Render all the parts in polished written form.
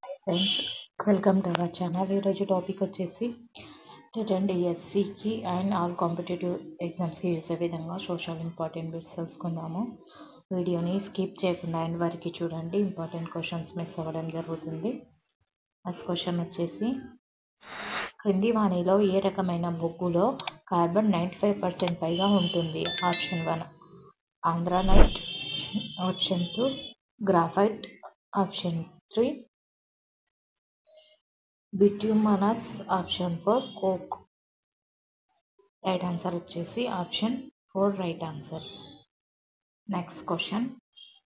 Friends, welcome to our channel. ఈరోజు topic వచ్చేసి TET ఎస్సీకి and all competitive ఎగ్జామ్స్కి use అయ్యే విధంగా సోషల్ ఇంపార్టెంట్ బిట్స్ తెలుసుకుందాము. వీడియోని స్కిప్ చేయకుండా అండ్ వరకు చూడండి. ఇంపార్టెంట్ క్వశ్చన్స్ మిస్ అవ్వడం జరుగుతుంది. ఫస్ట్ క్వశ్చన్ వచ్చేసి, క్రింది వాణిలో ఏ రకమైన బొగ్గులో కార్బన్ 95% పైగా ఉంటుంది? Option 1 anthracite, option 2 graphite, option 3 bituminous, option 4 coke. Right answer వచ్చేసి option 4 right answer. Next question,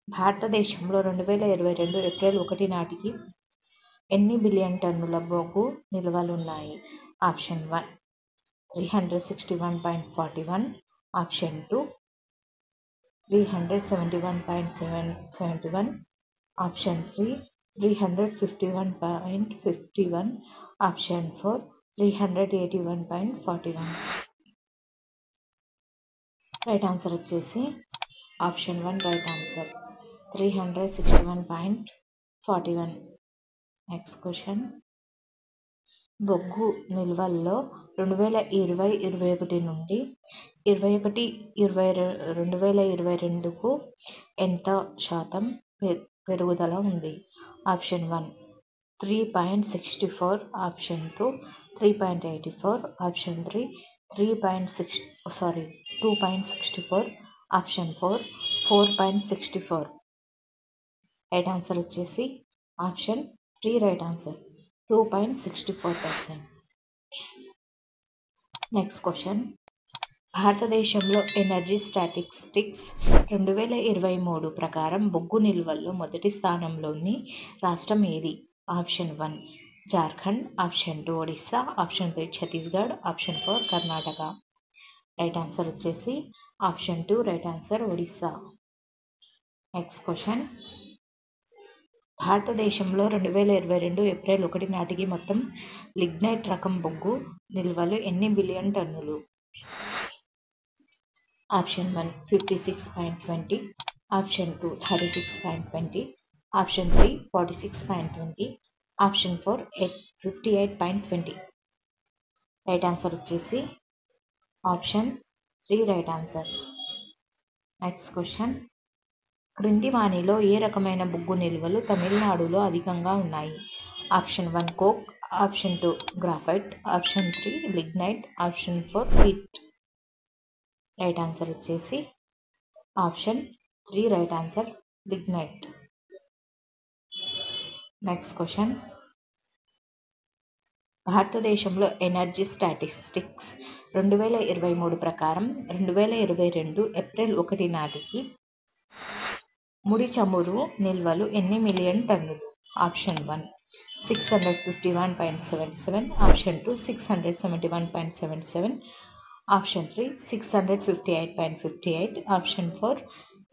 భారతదేశంలో 2022 ఏప్రిల్ 1 నాటికి ఎన్ని బిలియన్ టన్నుల బొగ్గు నిల్వలున్నాయి? Option 1 361.41, option 2 371.71, option 3 351.51, option 4 381.41. Right answer వచ్చేసి option 1 right answer 361.41. Next question, బొగ్గు నిల్వల్లో 2020-21 నుండి 2022కు ఎంత శాతం పెరుగుదల ఉంది? Option 1 3.64, option 2 3.84, option 3 2.64, option 4 4.64. Right answer వచ్చేసి option 3 right answer 2.64%. Next question, భారతదేశంలో ఎనర్జీ స్టాటిస్టిక్స్ 2023 ప్రకారం బొగ్గు నిల్వల్లో మొదటి స్థానంలోని రాష్ట్రం ఏది? Option 1 Jharkhand, option 2 Odisha, option 3 Chhattisgarh, option 4 Karnataka. Right answer వచ్చేసి option 2 right answer Odisha. Next question, భారతదేశంలో 2022 ఏప్రిల్ 1 నాటికి మొత్తం లిగ్నైట్ రకం బొగ్గు నిల్వలు ఎన్ని బిలియన్ టన్నులు? Option 1 56.20, option 2 36.20, option 3 46.20, option 4 58.20. Right answer వచ్చేసి option 3 right answer. Next question, క్రింది వాణిలో ఏ రకమైన బొగ్గు నిల్వలు తమిళనాడులో అధికంగా ఉన్నాయి? Option 1 coke, option 2 graphite, option 3 lignite, option 4 peat. Right answer వచ్చేసి option 3 right answer lignite. Next question, భారతదేశంలో ఎనర్జీ స్టాటిస్టిక్స్ 2023 ప్రకారం 2022 ఏప్రిల్ 1 నాటికి ముడి చమురు నిల్వలు ఎన్ని మిలియన్ టన్నులు? Option 1 651.77, option 2 671.77, option 3 658.58, option 4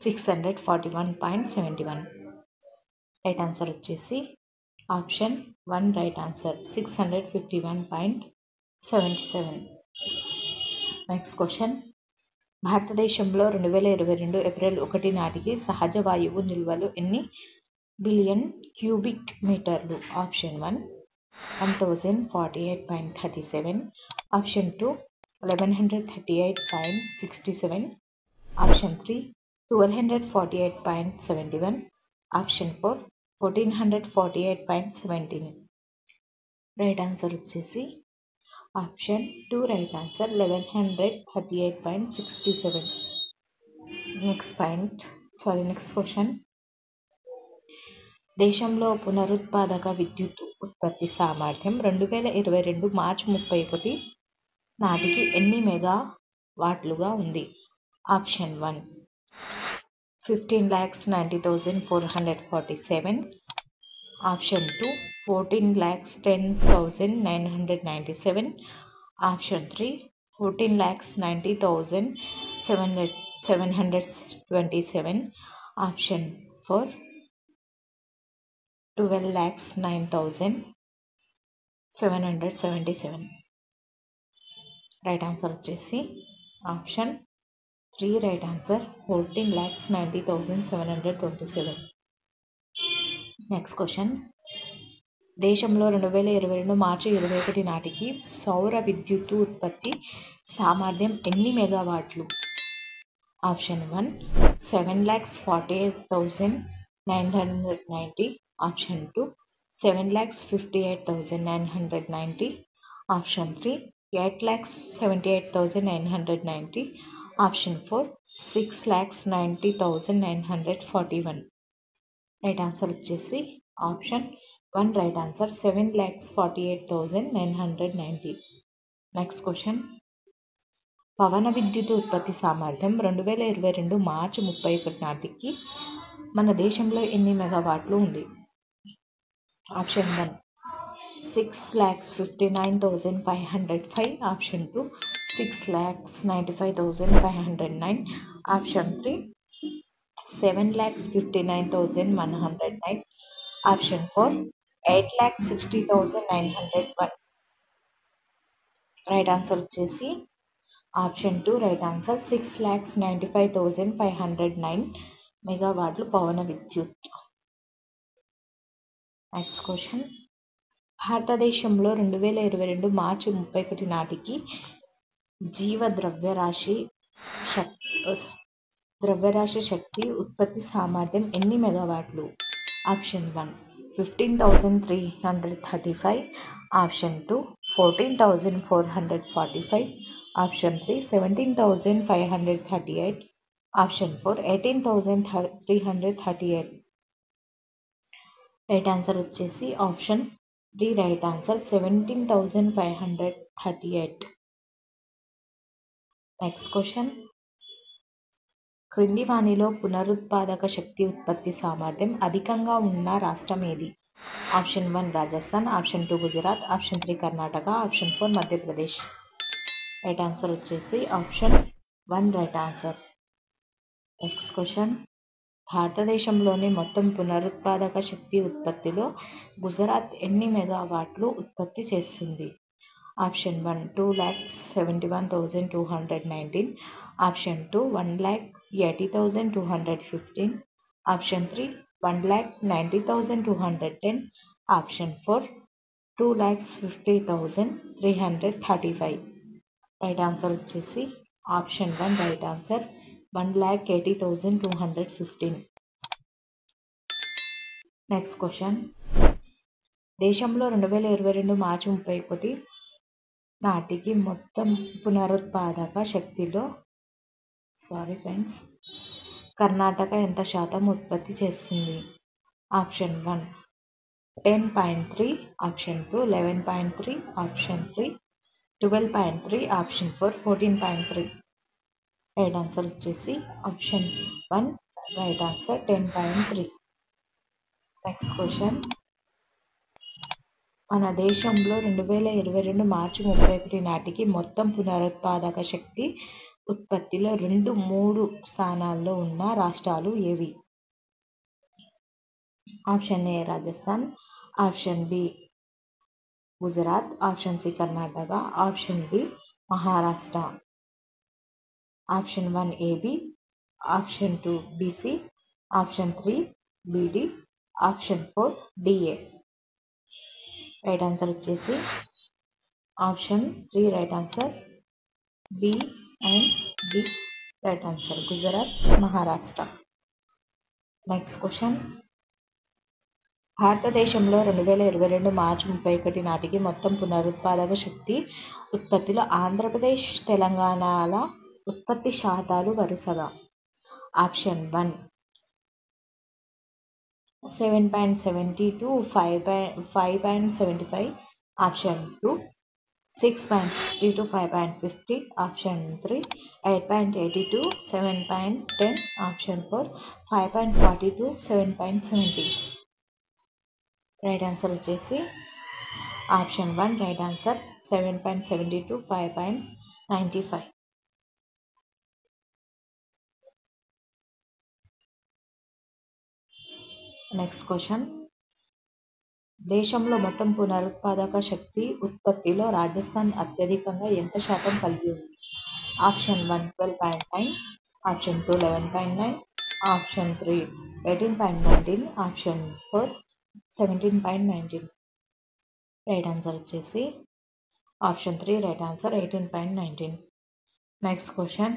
641.71. Right answer వచ్చేసి option 1 right answer 651.77. Next question, భారతదేశంలో 2022 ఏప్రిల్ 1 నాటికి సహజ వాయువు నిల్వలు ఎన్ని బిలియన్ క్యూబిక్ మీటర్లు? Option 1 1048.37, option 2 1138.67, option 3 1248.71, option 4 1448.17. Right answer వచ్చేసి option 2 right answer 1138.67. Next question, దేశంలో పునరుత్పాదక విద్యుత్ ఉత్పత్తి సామర్థ్యం 2022 మార్చి 31 నాటికి ఎన్ని మెగావాట్లుగా ఉంది? Option 1 15,90,447, option 2 14,10,997, option 3 14,90,727, option 4 12,09,777. Right answer వచ్చేసి option 3 right answer 14,90,727. Next question, దేశంలో 2022 మార్చి 21 నాటికి సౌర విద్యుత్తు ఉత్పత్తి సామర్థ్యం ఎన్ని మెగావాట్లు? Option 1 7,48,990. Option 2 7,58,990. Option 3 8,78,990. Option 4 6,90,941. Right answer వచ్చేసి option 1 right answer 7,48,990. Next question. పవన విద్యుత్ ఉత్పత్తి సామర్థ్యం 2022 మార్చి 31 నాటికి మన దేశంలో ఎన్ని మెగావాట్లు ఉంది? Option 1 6,59,505. Option 2 6,95,509. Option 3 7,59,109. Option 4 8,60,901. Right answer వచ్చేసి ఆప్షన్ 2 రైట్ ఆన్సర్ 6,95,509 మెగావాట్లు పవన విద్యుత్. Next question. భారతదేశంలో 2022 మార్చి 31 నాటికి జీవ ద్రవ్యరాశి శక్తి ఉత్పత్తి సామర్థ్యం ఎన్ని మెగావాట్లు? Option 1 15,335. Option 2 14,445. Option 3 17,538. Option 4 18,338. Right answer వచ్చేసి option 3 right answer 17,538. Next question. క్రింది వానిలో పునరుత్పాదక శక్తి ఉత్పత్తి సామర్థ్యం అధికంగా ఉన్న రాష్ట్రం ఏది? Option 1 Rajasthan. Option 2 Gujarat. Option 3 Karnataka. Option 4 Madhya Pradesh. Right answer వచ్చేసి option 1 right answer. Next question. భారతదేశంలోని మొత్తం పునరుత్పాదక శక్తి ఉత్పత్తిలో గుజరాత్ ఎన్ని మెగావాట్లు ఉత్పత్తి చేస్తుంది? Option 1 2,71,219. Option 2 1,80,215. Option 3 1,90,210. Option 4 2,50,335. Right answer వచ్చేసి option 1 right answer 1,80,215. Next question. దేశంలో 2022 మార్చి 31 నాటికి మొత్తం పునరుత్పాదక శక్తిలో కర్ణాటక ఎంత శాతం ఉత్పత్తి చేస్తుంది? Option 1 10.3. Option 2 11.3. Option 3 12.3. Option 4 14.3. Right answer వచ్చేసి option 1 right answer 10.3. Next question. మన దేశంలో 2022 మార్చి 31 నాటికి మొత్తం పునరుత్పాదక శక్తి ఉత్పత్తిలో 2-3 స్థానాల్లో ఉన్న రాష్ట్రాలు ఏవి? Option A Rajasthan. Option B Gujarat. Option C Karnataka. Option D Maharashtra. Option 1 A B. Option 2 B C. Option 3 B D. Option 4 D A. Right answer వచ్చేసి option 3 right answer B and D right answer Gujarat Maharashtra. Next question. భారతదేశంలో 2022 మార్చి 31 నాటికి మొత్తం పునరుత్పాదక శక్తి ఉత్పత్తిలో ఆంధ్రప్రదేశ్ తెలంగాణల ఉత్పత్తి శాతాలు వరుసగా option 1 7.72 5.75. Option 2 6.62 5.50. Option 3 8.82 7.10. Option 4 5.42 7.70. Right answer వచ్చేసి option 1 right answer 7.72 5.95. Next question. దేశంలో మొత్తం పునరుత్పాదక శక్తి ఉత్పత్తిలో రాజస్థాన్ అత్యధికంగా ఎంత శాతం కలిగి ఉంది? Option 1 12.9. Option 2 11.9. Option 3 18.19. Option 4 17.19. Right answer వచ్చేసి option 3 right answer 18.19. Next question,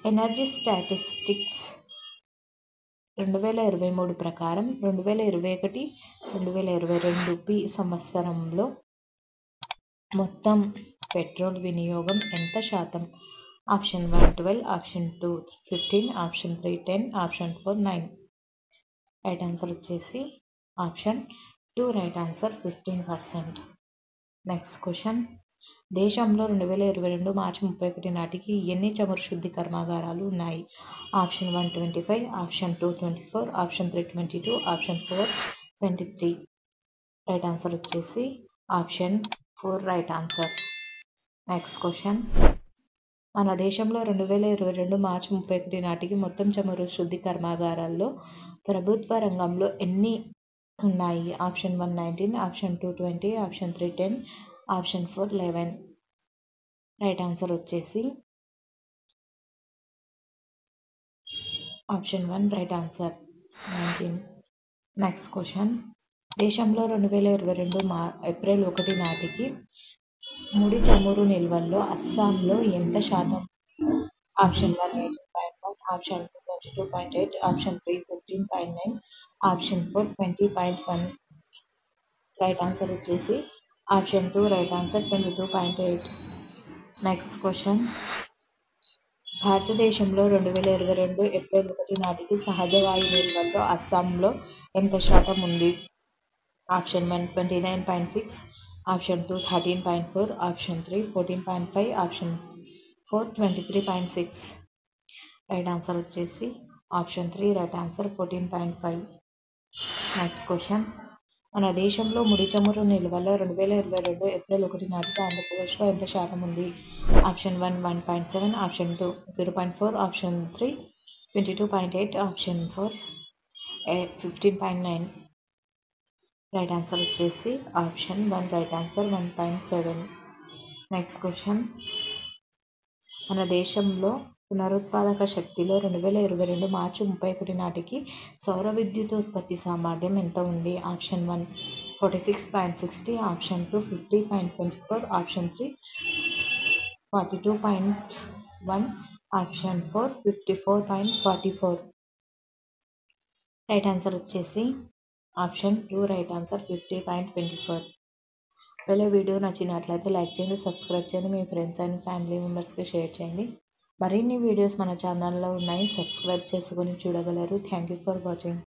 energy statistics 2023 ప్రకారం 2021-2022 సంవత్సరంలో మొత్తం పెట్రోల్ వినియోగం ఎంత శాతం? Option 1 12, option 2 15, option 3 10, option 4 9. Right answer వచ్చేసి option 2 right answer 15%. Next question, దేశంలో 2022 మార్చి 31 నాటికి ఎన్ని చమురు శుద్ధి కర్మాగారాలు ఉన్నాయి? Option 1 25, option 2 24, option 3 22, option 4 23. Right answer వచ్చేసి option 4 right answer. Next question, మన దేశంలో 2022 మార్చి 31 నాటికి మొత్తం చమురు శుద్ధి కర్మాగారాల్లో ప్రభుత్వ రంగంలో ఎన్ని ఉన్నాయి? Option 1 19, option 2 20, option 3 10, option 4 11. Right answer వచ్చేసి option 1 right answer 19. Next question, దేశంలో 2022 ఏప్రిల్ 1 నాటికి ముడి చమురు నిల్వల్లో అస్సాంలో ఎంత శాతం? Option 1 18.1, option 2 22.8, option 3 15.9, option 4 20.1. Right answer వచ్చేసి option 2 right answer 22.8. Next question, భారతదేశంలో 2022 ఏప్రిల్ 1 నాటికి సహజ వాయు నిల్వల్లో అస్సాంలో ఎంత శాతం ఉంది? Option 1 29.6, option 2 13.4, option 3 14.5, option 4 23.6. Right answer వచ్చేసి option 3 right answer 14.5. Next question, మన దేశంలో ముడి చమురు నిల్వలో 2022 ఏప్రిల్ 1 నాటికి ఆంధ్రప్రదేశ్లో ఎంత శాతం ఉంది? Option 1 1.7, option 2 0.4, option 3 22.8, option 4 15.9. Right answer వచ్చేసి option 1 right answer 1.7. Next question, మన దేశంలో పునరుత్పాదక శక్తిలో 2022 మార్చి 31 నాటికి సౌర విద్యుత్ ఉత్పత్తి సామర్థ్యం ఎంత ఉంది? Option 1 46.60, option 2 50.24, option 3 42.1, option 4 54.44. Right answer వచ్చేసి ఆప్షన్ 2 రైట్ ఆన్సర్ 50.24. ఒకవేళ వీడియో నచ్చినట్లయితే లైక్ చేయండి, సబ్స్క్రైబ్ చేయండి, మీ ఫ్రెండ్స్ అండ్ ఫ్యామిలీ మెంబర్స్కి షేర్ చేయండి. మరిన్ని వీడియోస్ మన ఛానల్లో ఉన్నాయి, సబ్స్క్రైబ్ చేసుకొని చూడగలరు. Thank you for watching.